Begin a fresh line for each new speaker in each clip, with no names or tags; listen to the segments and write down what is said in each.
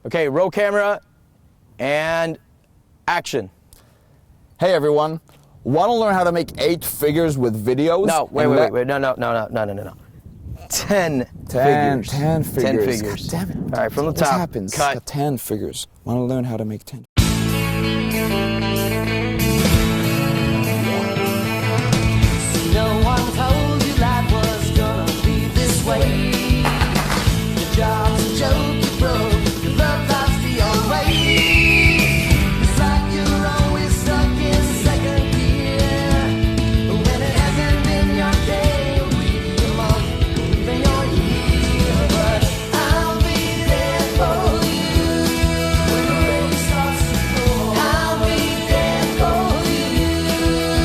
Okay, roll camera and action.
Hey everyone, want to learn how to make 8 figures with videos?
No, wait, no. 10 figures.
10 figures.
10 figures.
God damn it.
All right, from the
What
top.
happens?
Cut.
10 figures. Want to learn how to make 10.
No one told you life was gonna be this way. Your job's a joke, you broke, your love life's the old way. It's like you're always stuck in second gear. When it hasn't been your day, a week, a month, or even your year. But I'll be there for you when the rain starts to pour. I'll be there for you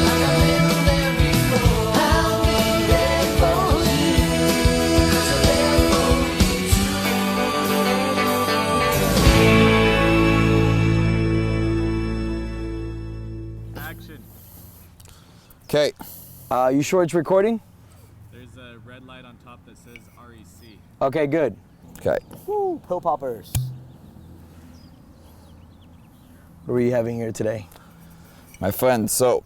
like I've been there before. I'll be there for you 'cause I'm there for you
Action.
Okay.
You sure it's recording?
There's a red light on top that says REC.
Okay, good.
Okay.
Woo, pill poppers. What are we having here today?
My friend, so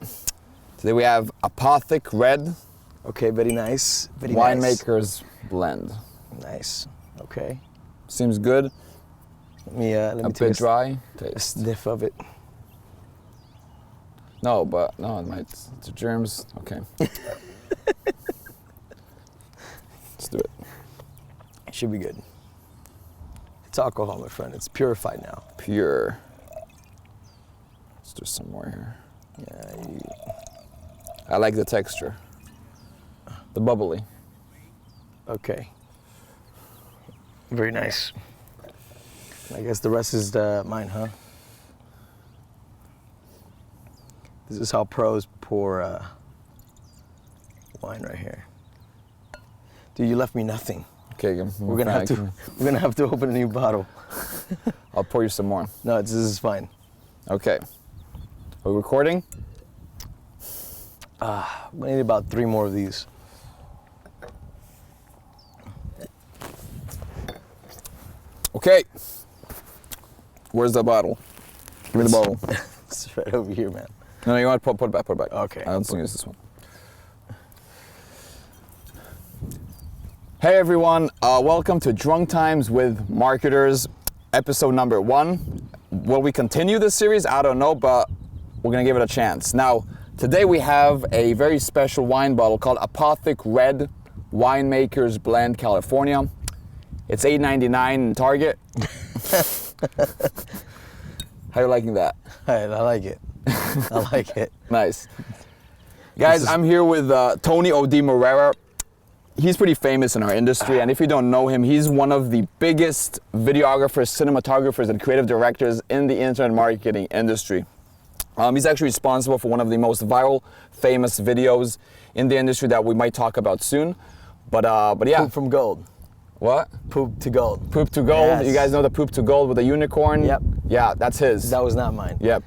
today we have Apothic Red
Okay, very nice. Very nice.
Winemaker's Blend.
Nice. Okay.
Seems good.
Let me
A
take
bit
a
dry.
a
Taste.
sniff of it.
No, but no, it might. It's germs. Okay. Let's do it.
It should be good. It's alcohol, my friend. It's purified now.
Pure. Let's do some more here.
Yeah.
I like the texture. The bubbly.
Okay. Very nice. I guess the rest is mine, huh? This is how pros pour wine right here. Dude, you left me nothing.
Okay,
We're gonna have to open a new bottle.
I'll pour you some more.
No, this is fine.
Okay. Are we recording?
We need about 3 more of these.
Okay. Where's the bottle? Give me the bottle.
It's right over here, man.
No, you want to put it back, put it back.
Okay.
I don't think it's this one. Hey everyone, welcome to Drunk Times with Marketers, episode number 1. Will we continue this series? I don't know, but we're gonna give it a chance. Now, today we have a very special wine bottle called Apothic Red Winemaker's Blend, California. It's $8.99 in Target. How you liking that?
I like it. I like it.
Nice. Guys, I'm here with Tony OD Morera. He's pretty famous in our industry, and if you don't know him, he's one of the biggest videographers, cinematographers, and creative directors in the internet marketing industry. He's actually responsible for one of the most viral, famous videos in the industry that we might talk about soon. But yeah.
Poop from gold.
What?
Poop to gold.
Poop to gold.
Yes.
You guys know the poop to gold with the unicorn?
Yep.
Yeah, that's his.
That was not mine.
Yep.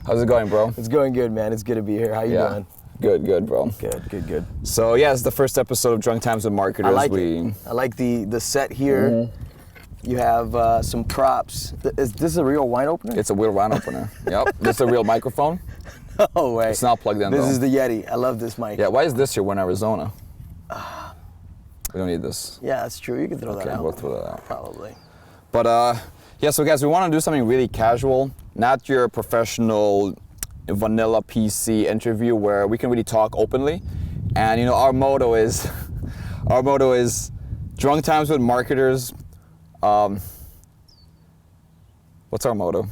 How's it going, bro?
It's going good, man. It's good to be here. How you doing?
Good, bro.
Good.
So yeah, it's the first episode of Drunk Times with Marketers.
I like it. I like the set here.
Mm-hmm.
You have some props. Is this a real wine opener?
It's a real wine opener. Yep. This is a real microphone.
No way.
It's not plugged in
This
though.
is the Yeti. I love this mic.
Yeah, why is this here? We're in Arizona. We don't need this.
Yeah, that's true. You can throw that
Okay,
out.
we'll throw that out.
Probably.
But yeah, so guys, we want to do something really casual, not your professional vanilla PC interview where we can really talk openly. And you know, our motto is Drunk Times with Marketers. What's our motto?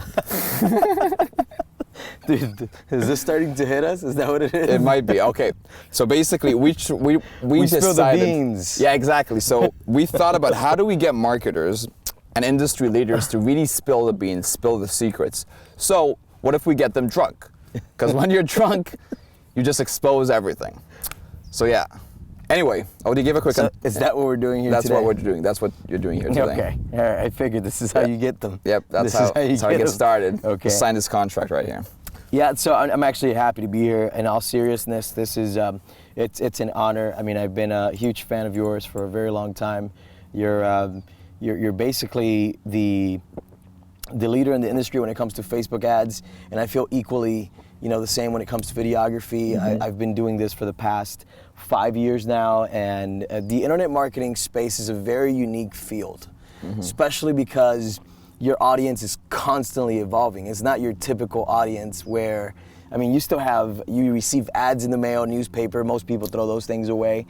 Dude, is this starting to hit us? Is that what it is?
It might be. Okay. So basically, we
spill the
decided,
beans.
Yeah, exactly. So we thought about how do we get marketers and industry leaders to really spill the beans, spill the secrets. So what if we get them drunk? Because when you're drunk, you just expose everything. So yeah. Anyway, OD, give a quick.
So is that what we're doing here
That's
today?
what we're doing. That's what you're doing here today.
Okay. All right. I figured this is how you get them.
Yep. That's
This
how
is how you
it gets
them.
started.
Okay.
Just sign this contract right here.
Yeah, so I'm actually happy to be here. In all seriousness, this is it's an honor. I mean, I've been a huge fan of yours for a very long time. You're you're basically the leader in the industry when it comes to Facebook ads, and I feel equally, the same when it comes to videography. I've been doing this for the past 5 years now, and the internet marketing space is a very unique field, especially because your audience is constantly evolving. It's not your typical audience where, you receive ads in the mail, newspaper, most people throw those things away.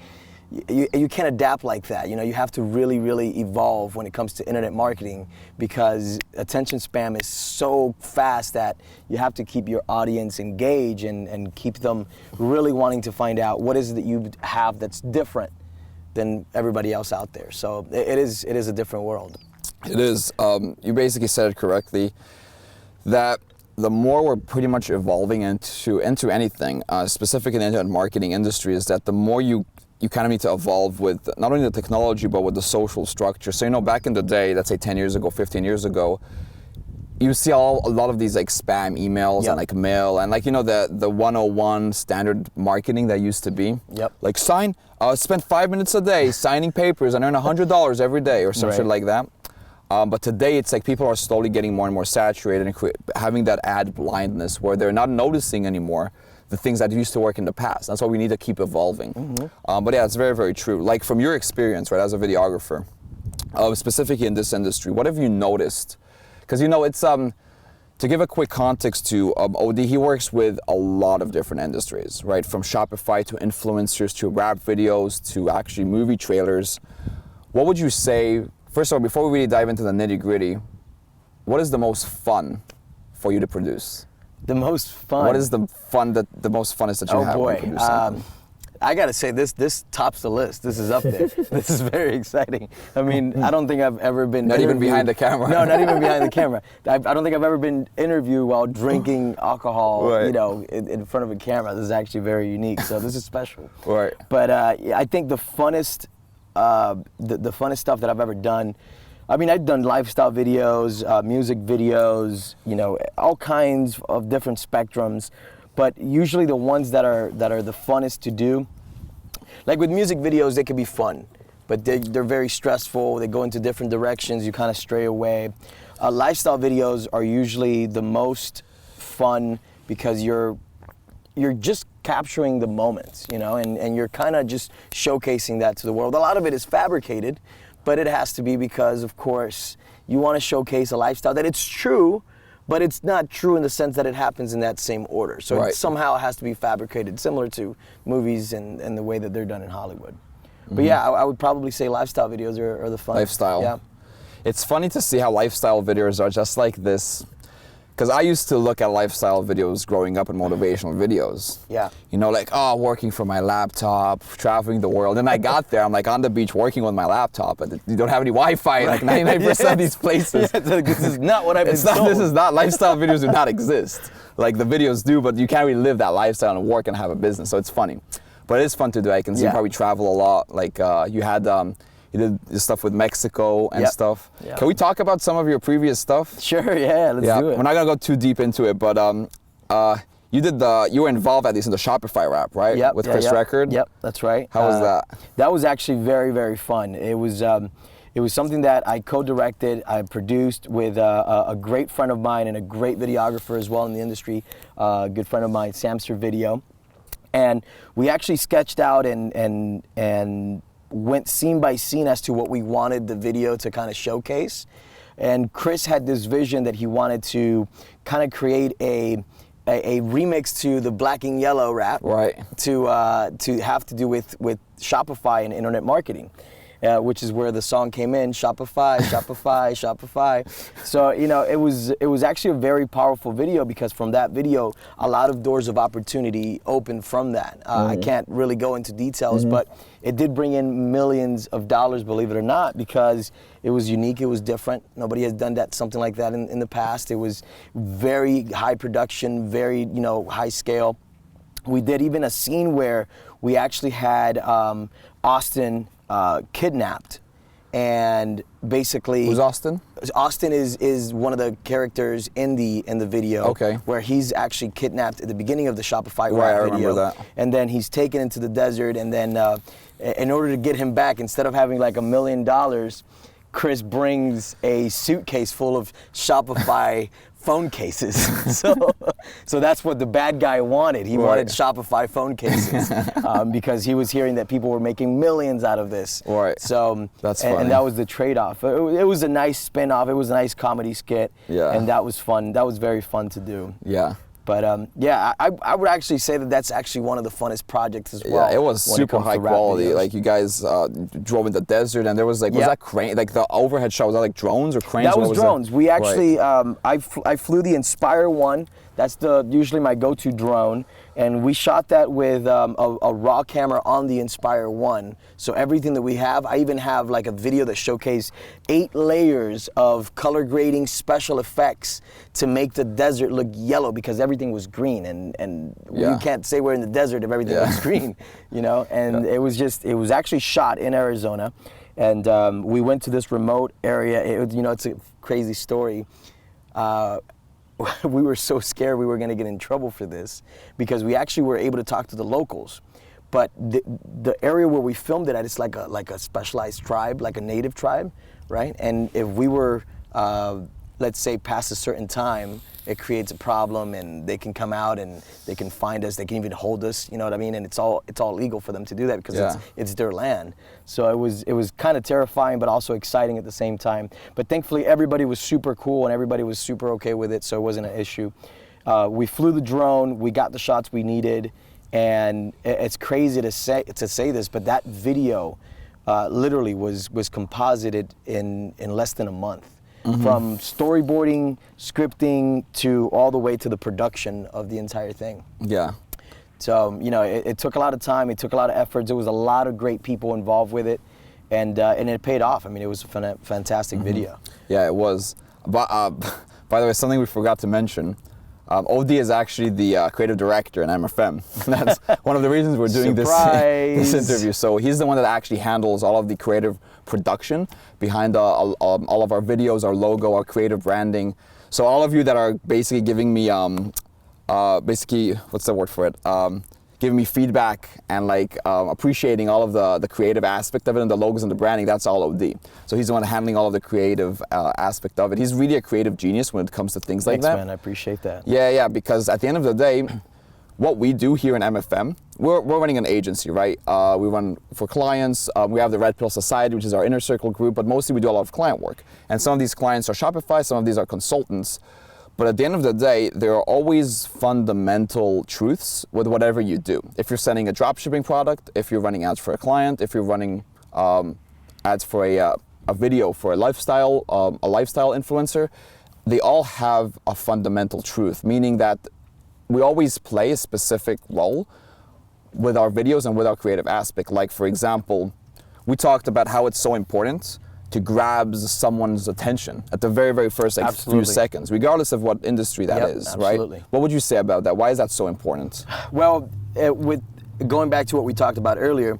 You can't adapt like that. You have to really, really evolve when it comes to internet marketing, because attention span is so fast that you have to keep your audience engaged and keep them really wanting to find out what is it that you have that's different than everybody else out there. So it is a different world.
It is. You basically said it correctly, that the more we're pretty much evolving into anything, specifically in the internet marketing industry, is that the more you kind of need to evolve with not only the technology, but with the social structure. So, back in the day, let's say 10 years ago, 15 years ago, you see a lot of these like spam emails and like mail and like, the 101 standard marketing that used to be. Like spend 5 minutes a day signing papers and earn $100 every day or some shit like that. But today it's like people are slowly getting more and more saturated and having that ad blindness where they're not noticing anymore the things that used to work in the past. That's why we need to keep evolving. But yeah, it's very, very true. Like from your experience, right, as a videographer, specifically in this industry, what have you noticed? Because it's to give a quick context to OD, he works with a lot of different industries, right? From Shopify to influencers to rap videos to actually movie trailers. What would you say, first of all, before we really dive into the nitty-gritty, what is the most fun for you to produce?
The most fun.
What is the most funnest that you have?
Oh
when
boy,
you produce something?
I gotta say this tops the list. This is up there. This is very exciting. I don't think I've ever been
not even behind the camera.
No, not even behind the camera. I don't think I've ever been interviewed while drinking alcohol.
Right.
In front of a camera. This is actually very unique. So this is special.
Right.
But I think the funnest, the funnest stuff that I've ever done. I've done lifestyle videos, music videos, all kinds of different spectrums, but usually the ones that are the funnest to do, like with music videos, they can be fun, but they're very stressful. They go into different directions. You kind of stray away. Lifestyle videos are usually the most fun because you're just capturing the moments, and you're kind of just showcasing that to the world. A lot of it is fabricated, but it has to be because, of course, you want to showcase a lifestyle that it's true, but it's not true in the sense that it happens in that same order. So it somehow has to be fabricated, similar to movies and the way that they're done in Hollywood. But yeah, I would probably say lifestyle videos are the fun.
Lifestyle.
Yeah.
It's funny to see how lifestyle videos are just like this. Because I used to look at lifestyle videos growing up and motivational videos.
Yeah.
Working from my laptop, traveling the world. And I got there, I'm like on the beach working with my laptop, but you don't have any Wi-Fi, like 99% of these places.
This is not what I've been told.
This is not, lifestyle videos do not exist. Like the videos do, but you can't really live that lifestyle and work and have a business, so it's funny. But it is fun to do. I can see you probably travel a lot. Like you did stuff with Mexico and stuff.
Yep.
Can we talk about some of your previous stuff?
Sure, yeah, let's do it.
We're not gonna go too deep into it, but you were involved at least in the Shopify rap, right?
Yep,
with Chris Record.
Yep, that's right.
How was that?
That was actually very, very fun. It was something that I co-directed, I produced with a great friend of mine and a great videographer as well in the industry, a good friend of mine, Samster Video. And we actually sketched out and went scene by scene as to what we wanted the video to kind of showcase. And Chris had this vision that he wanted to kind of create a remix to the Black and Yellow rap,
right?
To have to do with Shopify and internet marketing, which is where the song came in. Shopify, Shopify, Shopify. So it was actually a very powerful video because from that video, a lot of doors of opportunity opened from that. I can't really go into details, but it did bring in millions of dollars, believe it or not, because it was unique, it was different. Nobody has done something like that in the past. It was very high production, very high scale. We did even a scene where we actually had Austin kidnapped, and basically
who's Austin?
Austin is one of the characters in the video.
Okay.
Where he's actually kidnapped at the beginning of the Shopify
Right, I
rap video.
remember that.
And then he's taken into the desert, and then in order to get him back, instead of having like $1 million, Chris brings a suitcase full of Shopify phone cases. So that's what the bad guy wanted. He wanted Shopify phone cases because he was hearing that people were making millions out of this.
Right.
So
that's funny.
And that was the trade-off. It was a nice spin-off. It was a nice comedy skit.
Yeah.
And that was fun. That was very fun to do.
Yeah.
But yeah, I would actually say that that's actually one of the funnest projects as well.
Yeah, it was super high quality.
Videos.
Like you guys drove in the desert, and there was like, was that crane? Like the overhead shot, was that like drones or cranes?
That was drones. We actually,
Right.
I flew the Inspire 1. That's usually my go-to drone, and we shot that with a raw camera on the Inspire 1. So everything that we have, I even have like a video that showcased 8 layers of color grading special effects to make the desert look yellow because everything was green, and you can't say we're in the desert if everything looks green, you know. And it was actually shot in Arizona, and we went to this remote area. It's a crazy story. We were so scared we were going to get in trouble for this because we actually were able to talk to the locals. But the area where we filmed it at, it's like a specialized tribe, like a native tribe, right? And if we were, let's say, past a certain time, it creates a problem, and they can come out and they can find us. They can even hold us, you know what I mean? And it's all legal for them to do that because it's their land. So it was kind of terrifying, but also exciting at the same time. But thankfully, everybody was super cool and everybody was super okay with it, so it wasn't an issue. We flew the drone, we got the shots we needed, and it's crazy to say this, but that video literally was composited in less than a month. Mm-hmm. From storyboarding, scripting, to all the way to the production of the entire thing. Yeah. So, it took a lot of time, it took a lot of efforts, there was a lot of great people involved with it, and it paid off. I mean, it was a fantastic video. Yeah, it was. But, by the way, something we forgot to mention, OD is actually the creative director in MFM. That's one of the reasons we're doing this interview. So he's the one that actually handles all of the creative production behind all of our videos, our logo, our creative branding. So all of you that are basically giving me, basically, what's the word for it? Giving me feedback and appreciating all of the creative aspect of it and the logos and the branding, that's all OD. So he's the one handling all of the creative aspect of it. He's really a creative genius when it comes to things like that. Thanks, man, I appreciate that. Yeah, because at the end of the day, what we do here in MFM, we're running an agency, right? We run for clients. We have the Red Pill Society, which is our inner circle group, but mostly we do a lot of client work. And some of these clients are Shopify, some of these are consultants. But at the end of the day, there are always fundamental truths with whatever you do. If you're sending a dropshipping product, if you're running ads for a client, if you're running ads for a video for a lifestyle influencer, they all have a fundamental truth, meaning that we always play a specific role with our videos and with our creative aspect. Like, for example, we talked about how it's so important to grab someone's attention at the very, very first few seconds, regardless of what industry that is, right? What would you say about that? Why is that so important? Well, with going back to what we talked about earlier,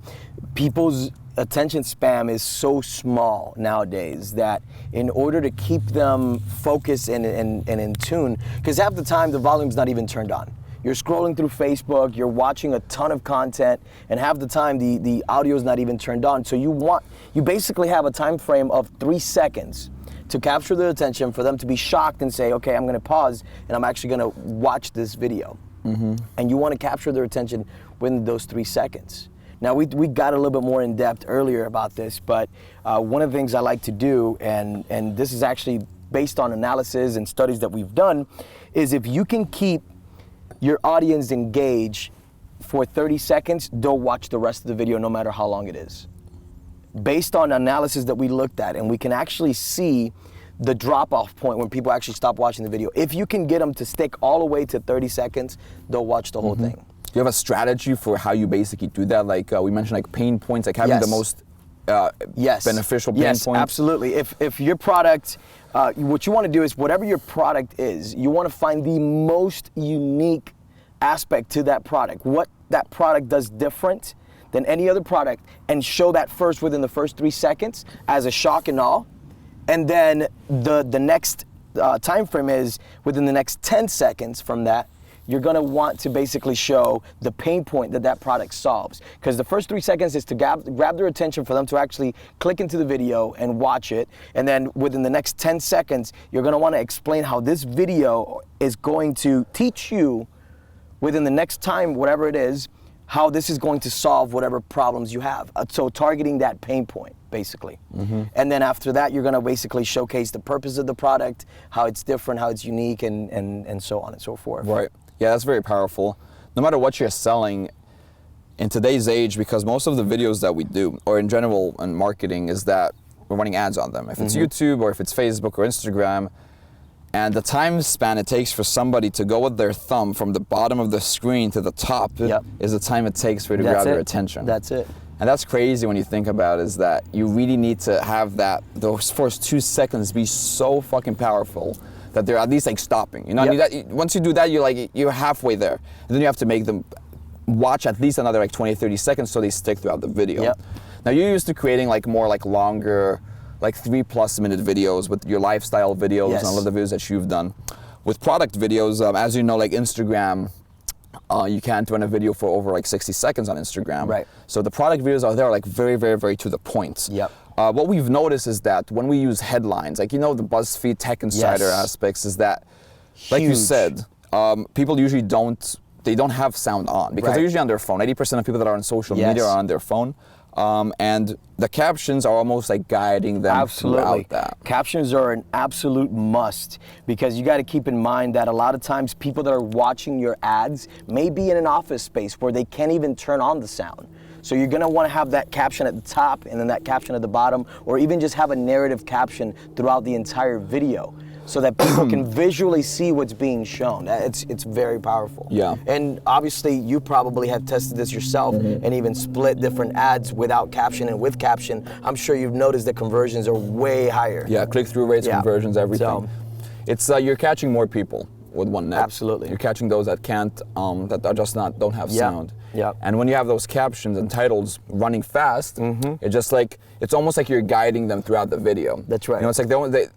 people's attention span is so small nowadays that in order to keep them focused and in tune, because half the time the volume's not even turned on. You're scrolling through Facebook, you're watching a ton of content, and half the time the audio's not even turned on. So you basically have a time frame of 3 seconds to capture their attention, for them to be shocked and say, okay, I'm gonna pause and I'm actually gonna watch this video. Mm-hmm. And you wanna capture their attention within those 3 seconds. Now, we got a little bit more in depth earlier about this, but one of the things I like to do, and this is actually based on analysis and studies that we've done, is if you can keep your audience engaged for 30 seconds, they'll watch the rest of the video no matter how long it is. Based on analysis that we looked at, and we can actually see the drop-off point when people actually stop watching the video. If you can get them to stick all the way to 30 seconds, they'll watch the whole thing. Do you have a strategy for how you basically do that? Like we mentioned, like pain points, like having the most beneficial pain points? Yes, absolutely. If your product, what you want to do is whatever your product is, you want to find the most unique aspect to that product. What that product does different than any other product, and show that first within the first 3 seconds as a shock and awe. And then the next time frame is within the next 10 seconds from that, you're gonna want to basically show the pain point that that product solves. Because the first 3 seconds is to grab their attention for them to actually click into the video and watch it. And then within the next 10 seconds, you're gonna wanna explain how this video is going to teach you within the next time, whatever it is, how this is going to solve whatever problems you have. So targeting that pain point, basically. And then after that, you're gonna basically showcase the purpose of the product, how it's different, how it's unique, and so on and so forth.
Right. Yeah, that's very powerful. No matter what you're selling, in today's age, because most of the videos that we do, or in general in marketing, is that we're running ads on them. If it's YouTube or if it's Facebook or Instagram, and the time span it takes for somebody to go with their thumb from the bottom of the screen to the top is the time it takes for you to grab their attention.
That's it.
And that's crazy when you think about it, is that you really need to have those first 2 seconds be so fucking powerful that they're at least like stopping. You know, once you do that, you're halfway there. And then you have to make them watch at least another like 20, 30 seconds so they stick throughout the video. Now you're used to creating like more like longer, like 3+ minute videos with your lifestyle videos and all of the videos that you've done. With product videos, as you know, like Instagram, you can't run a video for over like 60 seconds on Instagram.
Right.
So the product videos are there like very, very, very to the point. What we've noticed is that when we use headlines, like, you know, the BuzzFeed Tech Insider aspects, is that, like you said, people usually don't have sound on because they're usually on their phone. 80% of people that are on social media are on their phone. And the captions are almost like guiding them throughout that.
Captions are an absolute must, because you got to keep in mind that a lot of times people that are watching your ads may be in an office space where they can't even turn on the sound. So you're gonna wanna have that caption at the top and then that caption at the bottom, or even just have a narrative caption throughout the entire video, so that people can visually see what's being shown. It's very powerful. And obviously you probably have tested this yourself and even split different ads without caption and with caption. I'm sure you've noticed that conversions are way higher.
Click-through rates, conversions, everything. So, it's you're catching more people with one net.
Absolutely.
You're catching those that can't, that are just don't have sound. And when you have those captions and titles running fast, it's just like, it's almost like you're guiding them throughout the video.
That's right.
You know, it's like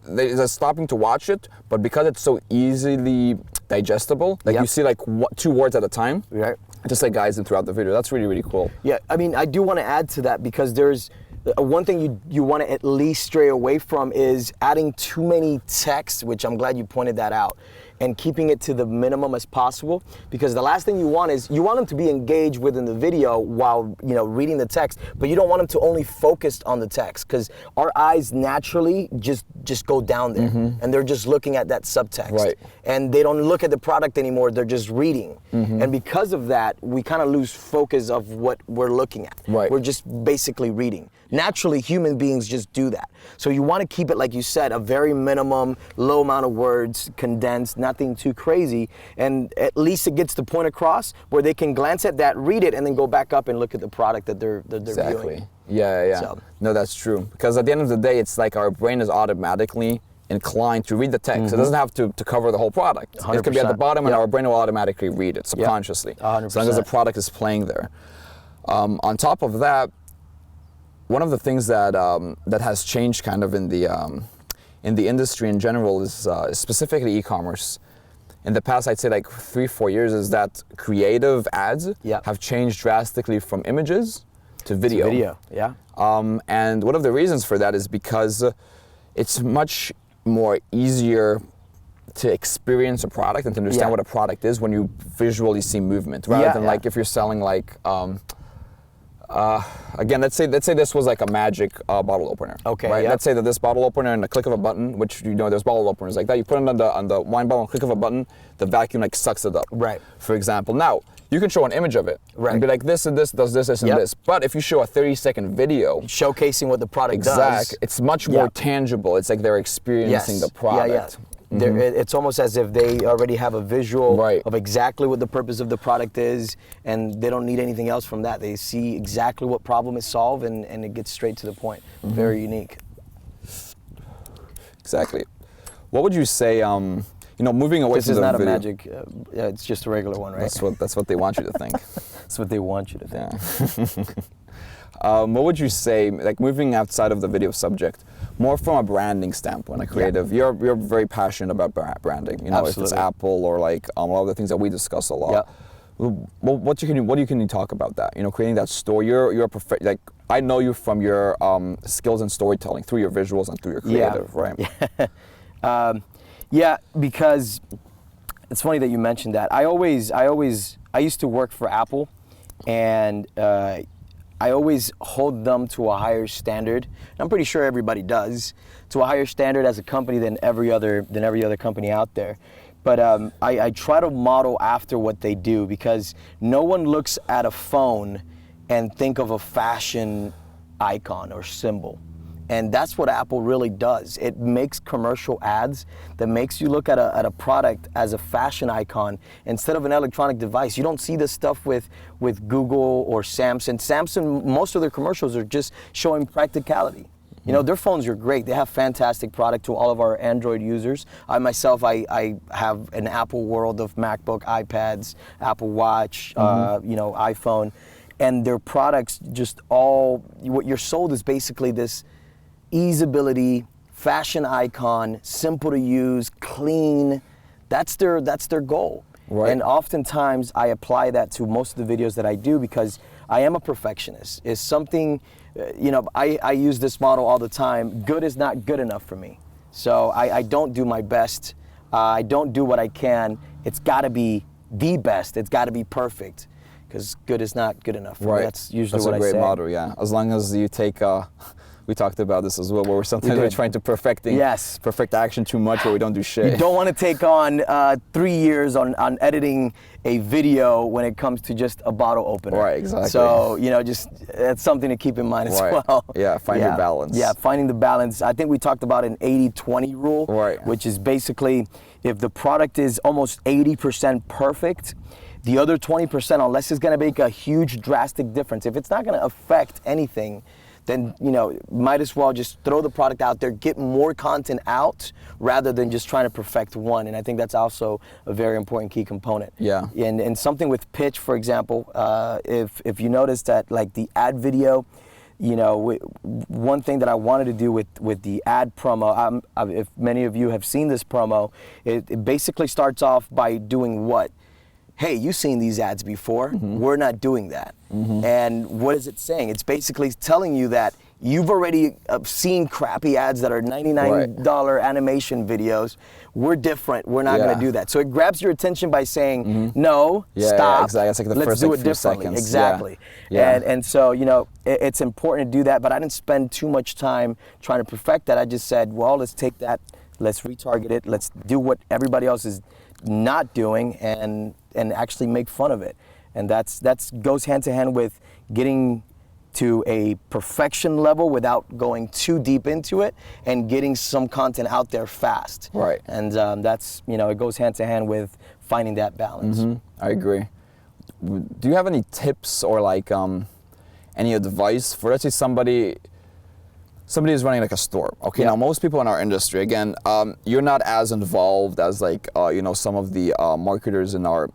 they're stopping to watch it, but because it's so easily digestible, like you see like 2 words at a time, it just like guides them throughout the video. That's really, really cool.
Yeah, I mean, I do want to add to that, because there's one thing you want to at least stray away from is adding too many texts, which I'm glad you pointed that out, and keeping it to the minimum as possible, because the last thing you want is, you want them to be engaged within the video while, you know, reading the text, but you don't want them to only focus on the text, because our eyes naturally just go down there, and they're just looking at that subtext, and they don't look at the product anymore, they're just reading. And because of that, we kind of lose focus of what we're looking at. We're just basically reading. Naturally, human beings just do that. So you want to keep it, like you said, a very minimum, low amount of words, condensed, nothing too crazy, and at least it gets the point across where they can glance at that, read it, and then go back up and look at the product that they're viewing.
So. No, that's true. Because at the end of the day, it's like our brain is automatically inclined to read the text. It doesn't have to cover the whole product. 100%. It could be at the bottom, and our brain will automatically read it subconsciously,
100%.
as long as the product is playing there. On top of that, one of the things that that has changed kind of in the industry in general is specifically e-commerce. In the past, I'd say like 3-4 years, is that creative ads have changed drastically from images to video. And one of the reasons for that is because it's much more easier to experience a product and to understand what a product is when you visually see movement, rather than like if you're selling like again, let's say this was like a magic bottle opener. Let's say that this bottle opener, and a click of a button, which, you know, there's bottle openers like that. You put it on the wine bottle, and click of a button, the vacuum like sucks it up. For example, now you can show an image of it and be like, this and this does this and this. But if you show a 30-second video
showcing what the product does,
it's much more tangible. It's like they're experiencing the product.
It's almost as if they already have a visual of exactly what the purpose of the product is, and they don't need anything else from that. They see exactly what problem is solved, and it gets straight to the point. Very unique.
Exactly. What would you say, you know, moving away
this
from the
video.
video.
This is not a magic, it's just a regular one, right?
That's what they want you to think.
That's what they want you to think.
What would you say, like moving outside of the video subject, more from a branding standpoint, a creative. You're very passionate about branding. You know, if it's
Absolutely.
Apple or like a lot of the things that we discuss a lot.
Yep.
What can you talk about that? You know, creating that story. You're a like I know you from your skills in storytelling through your visuals and through your creative, right?
Yeah, because it's funny that you mentioned that. I used to work for Apple, and I always hold them to a higher standard. I'm pretty sure everybody does, to a higher standard as a company than every other company out there. But I try to model after what they do, because no one looks at a phone and think of a fashion icon or symbol. And that's what Apple really does. It makes commercial ads that makes you look at a product as a fashion icon instead of an electronic device. You don't see this stuff with Google or Samsung. Samsung, most of their commercials are just showing practicality. You know, their phones are great. They have fantastic product to all of our Android users. I myself, I have an Apple world of MacBook, iPads, Apple Watch, you know, iPhone. And their products just all, what you're sold is basically this easeability, fashion icon, simple to use, clean. That's their goal.
Right.
And oftentimes I apply that to most of the videos that I do, because I am a perfectionist. It's something, you know, I use this model all the time. Good is not good enough for me. So I don't do my best. I don't do what I can. It's got to be the best. It's got to be perfect, because good is not good enough for me. That's usually what I say.
That's a great model, yeah. As long as you take we talked about this as well, where we're trying to perfect action too much, where we don't do shit.
You don't want to take on 3 years on editing a video when it comes to just a bottle opener.
Right, exactly.
So, you know, just that's something to keep in mind as well.
Yeah, find your balance.
Yeah, finding the balance. I think we talked about an 80-20 rule, which is basically if the product is almost 80% perfect, the other 20%, unless it's going to make a huge drastic difference, if it's not going to affect anything, then, you know, might as well just throw the product out there, get more content out, rather than just trying to perfect one. And I think that's also a very important key component.
Yeah.
And something with pitch, for example, if you notice that, like the ad video, you know, one thing that I wanted to do with the ad promo, if many of you have seen this promo, it basically starts off by doing what? Hey, you've seen these ads before. We're not doing that. And what is it saying? It's basically telling you that you've already seen crappy ads that are $99 animation videos. We're different. We're not going to do that. So it grabs your attention by saying, no, stop.
Exactly. It's like the
Let's
first
do
like,
it
few
differently.
seconds.
Exactly.
Yeah.
And so, you know, it's important to do that, but I didn't spend too much time trying to perfect that. I just said, well, let's take that, let's retarget it, let's do what everybody else is not doing, and actually make fun of it. And that's goes hand to hand with getting to a perfection level without going too deep into it, and getting some content out there fast.
Right.
And that's, you know, it goes hand to hand with finding that balance.
I agree. Do you have any tips or like any advice for, let's say somebody is running like a store. Okay, now most people in our industry, again, you're not as involved as like you know, some of the marketers in our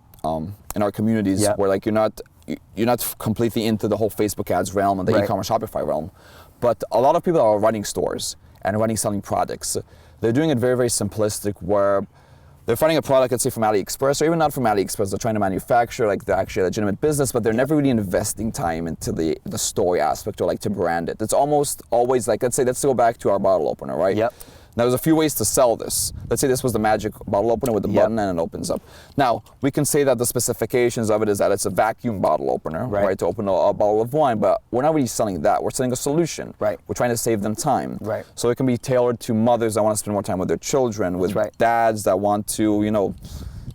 communities, where like you're not completely into the whole Facebook ads realm and the e-commerce Shopify realm. But a lot of people are running stores and selling products. They're doing it very, very simplistic, where they're finding a product, let's say from AliExpress, or even not from AliExpress, they're trying to manufacture like the actually legitimate business, but they're never really investing time into the story aspect, or like to brand it. It's almost always like, let's go back to our bottle opener, right?
Yep.
Now, there's a few ways to sell this. Let's say this was the magic bottle opener with the button and it opens up. Now, we can say that the specifications of it is that it's a vacuum bottle opener, right, to open a bottle of wine, but we're not really selling that. We're selling a solution.
Right.
We're trying to save them time.
Right.
So it can be tailored to mothers that want to spend more time with their children, with dads that want to, you know,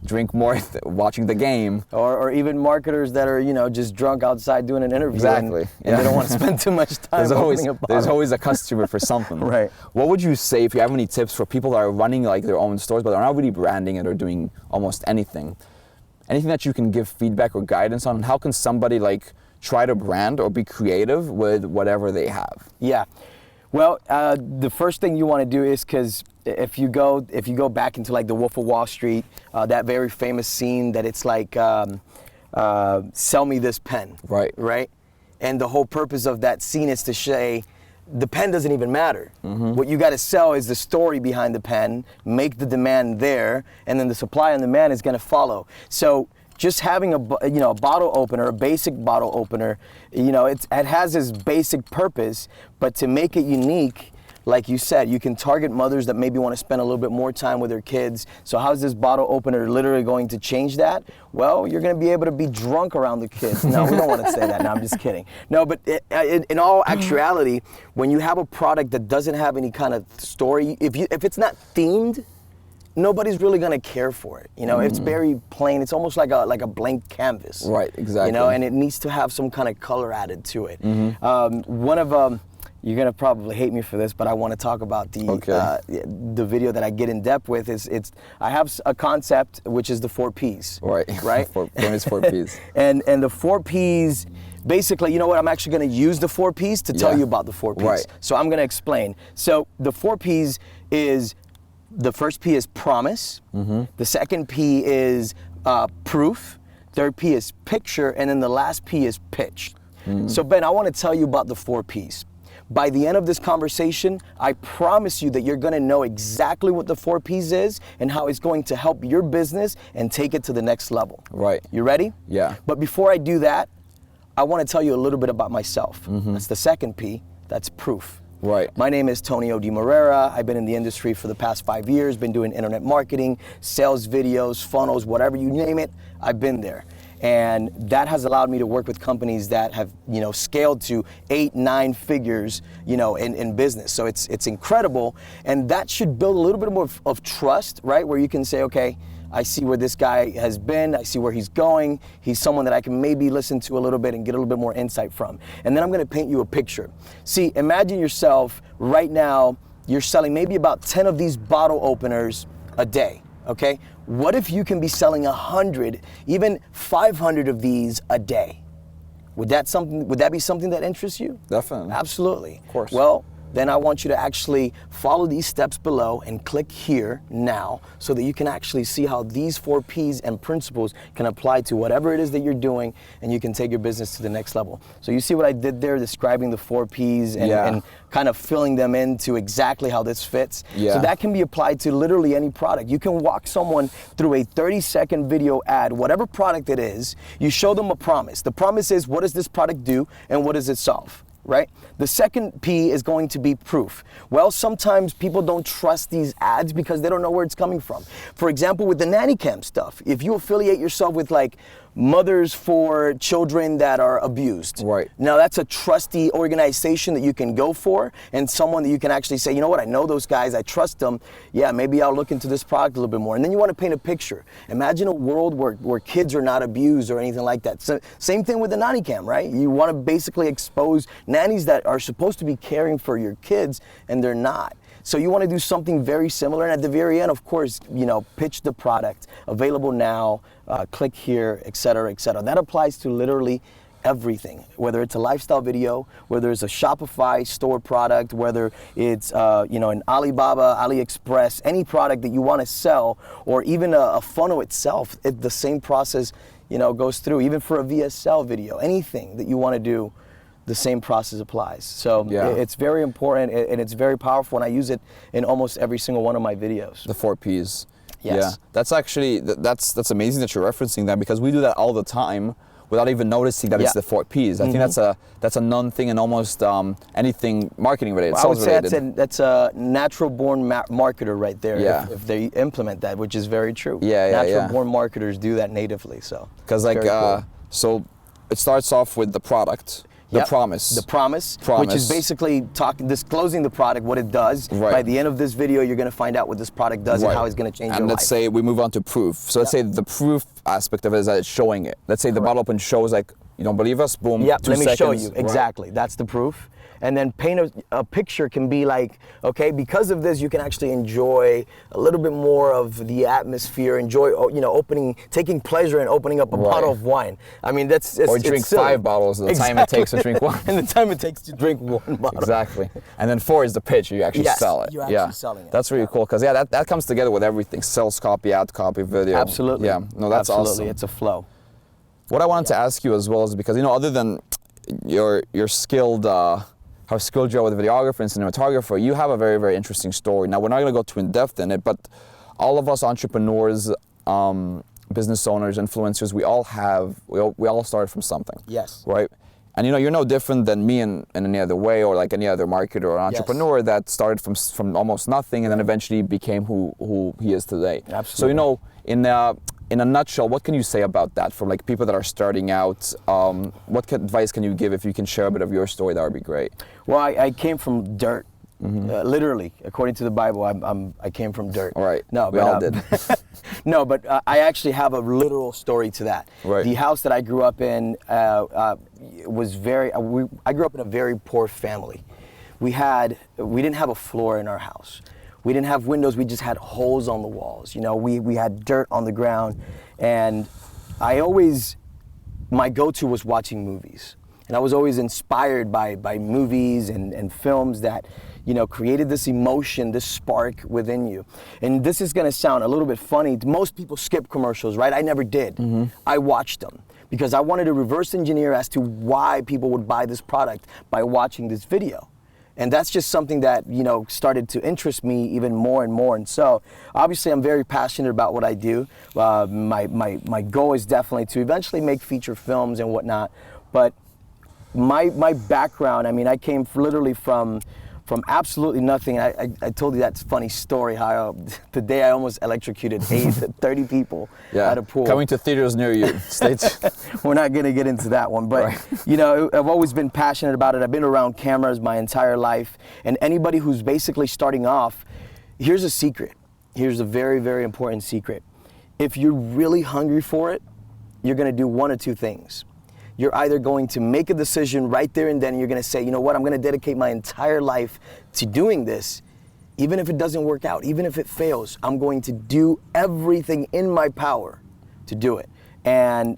drink more watching the game.
Or even marketers that are, you know, just drunk outside doing an interview.
Exactly.
And they don't want to spend too much time opening a bottle.
There's always a customer for something.
Right.
What would you say, if you have any tips for people that are running like their own stores, but are not really branding it or doing almost anything? Anything that you can give feedback or guidance on? How can somebody like try to brand or be creative with whatever they have? Yeah.
Well, the first thing you want to do is, because if you go back into like the Wolf of Wall Street, that very famous scene that it's like, sell me this pen.
Right.
Right. And the whole purpose of that scene is to say, the pen doesn't even matter. What you got to sell is the story behind the pen, make the demand there, and then the supply and demand is going to follow. So just having a bottle opener, a basic bottle opener, it has its basic purpose, but to make it unique, like you said, you can target mothers that maybe want to spend a little bit more time with their kids. So how's this bottle opener literally going to change that? Well, you're going to be able to be drunk around the kids. No, we don't want to say that. No, I'm just kidding. No, but in all actuality, when you have a product that doesn't have any kind of story, if it's not themed, nobody's really going to care for it. It's very plain. It's almost like a blank canvas.
Right, exactly.
And it needs to have some kind of color added to it. One of you're gonna probably hate me for this, but I want to talk about the video that I get in depth with. I have a concept which is the 4 Ps. Right.
Four Ps.
and the 4 Ps, basically, you know what? I'm actually gonna use the 4 Ps to tell you about the 4 Ps.
Right.
So I'm gonna explain. So the 4 Ps is, the first P is promise. The second P is proof. Third P is picture, and then the last P is pitch. So Ben, I want to tell you about the 4 Ps. By the end of this conversation, I promise you that you're going to know exactly what the 4 Ps is and how it's going to help your business and take it to the next level.
Right.
You ready?
Yeah.
But before I do that, I want to tell you a little bit about myself. That's the second P. That's proof.
Right.
My name is Tony OD Morera. I've been in the industry for the past 5 years, been doing internet marketing, sales videos, funnels, whatever you name it, I've been there. And that has allowed me to work with companies that have, scaled to 8-9 figures, in business. So it's incredible. And that should build a little bit more of trust, right? Where you can say, okay, I see where this guy has been. I see where he's going. He's someone that I can maybe listen to a little bit and get a little bit more insight from. And then I'm going to paint you a picture. See, imagine yourself right now, you're selling maybe about 10 of these bottle openers a day. Okay, what if you can be selling 100, even 500 of these a day? Would that be something that interests you?
Definitely.
Absolutely.
Of course.
Well, then I want you to actually follow these steps below and click here now so that you can actually see how these 4 Ps and principles can apply to whatever it is that you're doing, and you can take your business to the next level. So you see what I did there, describing the 4 Ps and kind of filling them into exactly how this fits.
Yeah.
So that can be applied to literally any product. You can walk someone through a 30-second video ad, whatever product it is, you show them a promise. The promise is, what does this product do and what does it solve? Right? The second P is going to be proof. Well, sometimes people don't trust these ads because they don't know where it's coming from. For example, with the nanny cam stuff, if you affiliate yourself with like mothers for children that are abused.
Right.
Now that's a trusty organization that you can go for, and someone that you can actually say, you know what, I know those guys, I trust them. Yeah, maybe I'll look into this product a little bit more. And then you want to paint a picture. Imagine a world where kids are not abused or anything like that. So, same thing with the nanny cam, right? You want to basically expose nannies that are supposed to be caring for your kids and they're not. So you want to do something very similar, and at the very end, of course, pitch the product, available now, click here, et cetera, et cetera. That applies to literally everything, whether it's a lifestyle video, whether it's a Shopify store product, whether it's an Alibaba, AliExpress, any product that you want to sell, or even a funnel itself. The same process, goes through. Even for a VSL video, anything that you want to do, the same process applies. So it's very important and it's very powerful, and I use it in almost every single one of my videos.
The 4 Ps.
Yes.
Yeah, that's actually, that's amazing that you're referencing that, because we do that all the time without even noticing that it's the 4 Ps. I think that's a known thing in almost anything marketing related,
well, I would
sales
say
related.
that's a natural born marketer right there.
Yeah.
If they implement that, which is very true.
Yeah.
Born marketers do that natively. So
because cool. So it starts off with the product. The promise.
The promise, which is basically disclosing the product, what it does.
Right.
By the end of this video, you're going to find out what this product does and how it's going to change your life.
And let's say we move on to proof. So let's say the proof aspect of it is that it's showing it. Let's say the bottle open shows, like, you don't believe us? Boom, 2 seconds.
Let me show you. Exactly. That's the proof. And then paint a picture can be like, okay, because of this, you can actually enjoy a little bit more of the atmosphere, enjoy, taking pleasure in opening up a bottle of wine. I mean,
or drink 5 bottles the time it takes to drink one.
And the time it takes to drink 1 bottle.
Exactly. And then 4 is the pitch. You actually sell it.
You're actually selling it.
That's really cool, because that comes together with everything. Sales copy, ad copy, video.
Absolutely.
Yeah. No, that's
Absolutely.
awesome.
It's a flow.
What I wanted to ask you as well is, because other than your skilled how skilled you are with a videographer and cinematographer, you have a very, very interesting story. Now, we're not going to go too in depth in it, but all of us entrepreneurs, business owners, influencers, we all started from something.
Yes.
Right? And you're no different than me in any other way, or like any other marketer or entrepreneur that started from almost nothing and then eventually became who he is today.
Absolutely.
So in a nutshell, what can you say about that for like people that are starting out? What advice can you give? If you can share a bit of your story, that would be great.
Well, I came from dirt. Literally, according to the Bible, I came from dirt.
All right.
No,
we all did.
No, but I actually have a literal story to that.
Right.
The house that I grew up in was I grew up in a very poor family. We didn't have a floor in our house. We didn't have windows. We just had holes on the walls. We had dirt on the ground, and my go-to was watching movies. And I was always inspired by movies and films that, created this emotion, this spark within you. And this is gonna sound a little bit funny. Most people skip commercials, right? I never did. I watched them because I wanted to reverse engineer as to why people would buy this product by watching this video. And that's just something that, started to interest me even more and more. And so, obviously, I'm very passionate about what I do. My goal is definitely to eventually make feature films and whatnot. But my background, I came literally from absolutely nothing. I told you that funny story how the day I almost electrocuted 30 people at a pool.
Coming to theaters near you. States.
We're not going to get into that one, but
right.
I've always been passionate about it. I've been around cameras my entire life, and anybody who's basically starting off, here's a secret. Here's a very, very important secret. If you're really hungry for it, you're going to do one or two things. You're either going to make a decision right there and then, you're going to say, you know what, I'm going to dedicate my entire life to doing this. Even if it doesn't work out, even if it fails, I'm going to do everything in my power to do it. And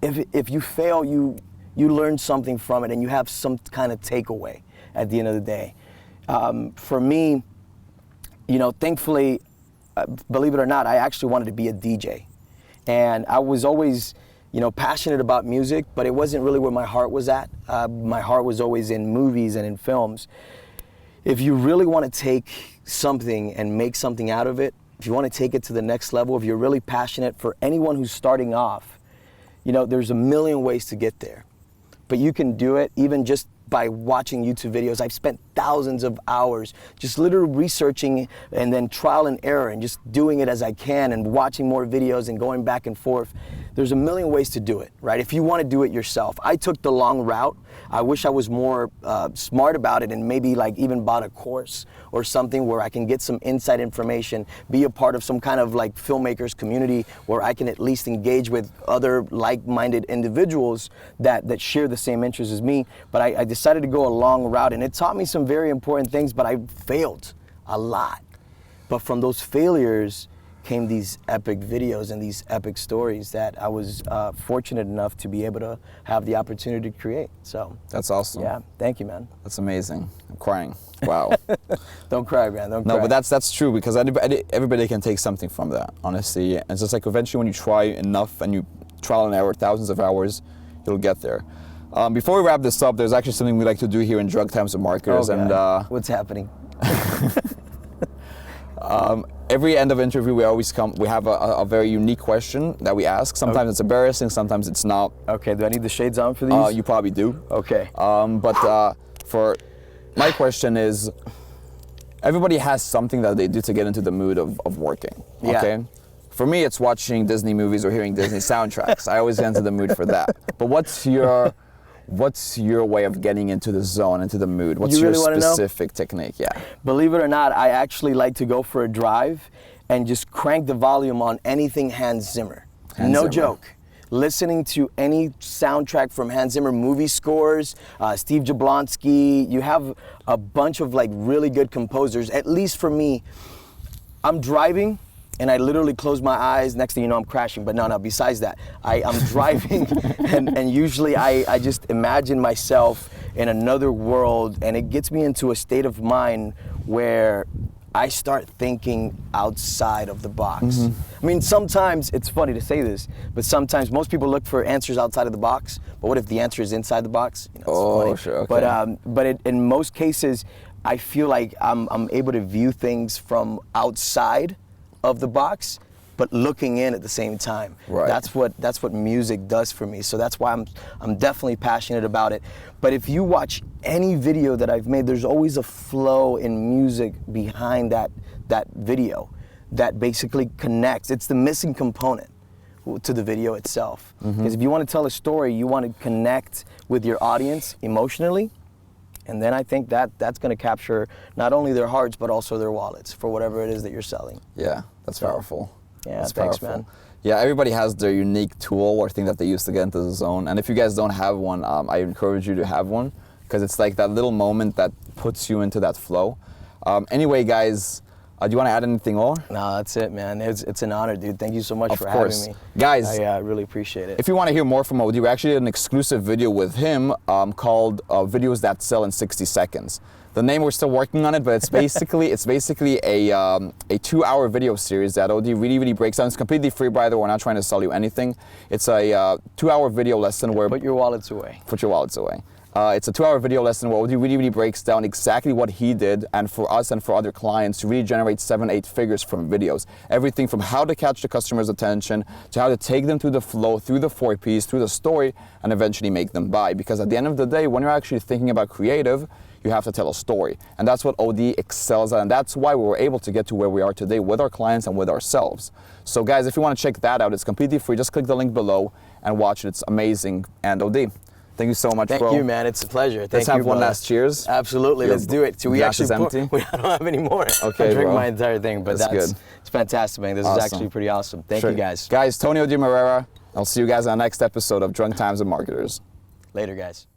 if you fail, you learn something from it and you have some kind of takeaway at the end of the day. For me, thankfully, believe it or not, I actually wanted to be a DJ. And I was always passionate about music, but it wasn't really where my heart was at. My heart was always in movies and in films. If you really want to take something and make something out of it, if you want to take it to the next level, if you're really passionate, for anyone who's starting off, there's a million ways to get there. But you can do it even just by watching YouTube videos. I've spent thousands of hours just literally researching and then trial and error and just doing it as I can and watching more videos and going back and forth. There's a million ways to do it, right? If you want to do it yourself. I took the long route. I wish I was more smart about it and maybe even bought a course or something where I can get some inside information, be a part of some kind of filmmakers community where I can at least engage with other like-minded individuals that share the same interests as me. But I decided to go a long route, and it taught me some very important things, but I failed a lot. But from those failures came these epic videos and these epic stories that I was fortunate enough to be able to have the opportunity to create. So
that's awesome.
Yeah, thank you, man.
That's amazing. I'm crying. Wow.
Don't cry, man. Don't cry.
No, but that's true, because everybody can take something from that, honestly. And it's just eventually when you try enough and you trial and error thousands of hours, you'll get there. Before we wrap this up, there's actually something we like to do here in Drug Times of Marketers.
Oh, God.
And
what's happening?
Every end of interview, we have a very unique question that we ask. Sometimes it's embarrassing, sometimes it's not.
Okay, do I need the shades on for these?
You probably do.
Okay.
But for my question is, everybody has something that they do to get into the mood of working. Okay.
Yeah.
For me, it's watching Disney movies or hearing Disney soundtracks. I always get into the mood for that. But what's your way of getting into the zone, into the mood? What's
you really
your
wanna know?
specific technique? Yeah.
Believe it or not, I actually like to go for a drive and just crank the volume on anything Hans Zimmer.
Hans
No
Zimmer.
joke. Listening to any soundtrack from Hans Zimmer, movie scores, Steve Jablonsky. You have a bunch of really good composers. At least for me, I'm driving and I literally close my eyes. Next thing you know, I'm crashing. But no, besides that, I'm driving and usually I just imagine myself in another world, and it gets me into a state of mind where I start thinking outside of the box.
Mm-hmm.
I mean, sometimes, it's funny to say this, but sometimes most people look for answers outside of the box, but what if the answer is inside the box? You know, it's funny.
Sure, okay.
But in most cases, I feel like I'm able to view things from outside of the box, but looking in at the same time.
Right.
That's what music does for me. So that's why I'm definitely passionate about it. But if you watch any video that I've made, there's always a flow in music behind that video that basically connects. It's the missing component to the video itself. Because if you want to tell a story, you want to connect with your audience emotionally. And then I think that's going to capture not only their hearts, but also their wallets for whatever it is that you're selling.
Yeah, that's powerful.
Yeah,
That's
thanks,
powerful.
man.
Yeah, everybody has their unique tool or thing that they use to get into the zone. And if you guys don't have one, I encourage you to have one, because it's like that little moment that puts you into that flow. Anyway, guys, do you want to add anything more?
No, that's it, man. It's an honor, dude. Thank you so much for
course.
having me.
Guys,
I really appreciate it.
if you want to hear more from OD, we actually did an exclusive video with him called Videos That Sell in 60 Seconds. The name, we're still working on it, but it's basically a 2-hour video series that OD really breaks down. It's completely free, by the way. We're not trying to sell you anything. It's a 2-hour video lesson where...
Put your wallets away.
Put your wallets away. It's a 2-hour video lesson where OD really breaks down exactly what he did, and for us and for other clients to really generate 7-8 figures from videos. Everything from how to catch the customer's attention to how to take them through the flow, through the 4 Ps, through the story, and eventually make them buy. Because at the end of the day, when you're actually thinking about creative, you have to tell a story. And that's what OD excels at, and that's why we were able to get to where we are today with our clients and with ourselves. So guys, if you want to check that out, it's completely free. Just click the link below and watch it. It's amazing. And OD, thank you so much, bro.
Thank you, man. It's a pleasure.
Let's have one
brother.
last cheers.
Absolutely. Let's do it. So we
glass
actually
is empty?
I don't have any more.
Okay,
I drink
bro.
my entire thing, but
That's good.
It's fantastic, man. This is actually pretty awesome. Thank you, guys.
Guys, Tony OD Morera. I'll see you guys on the next episode of Drunk Times and Marketers.
Later, guys.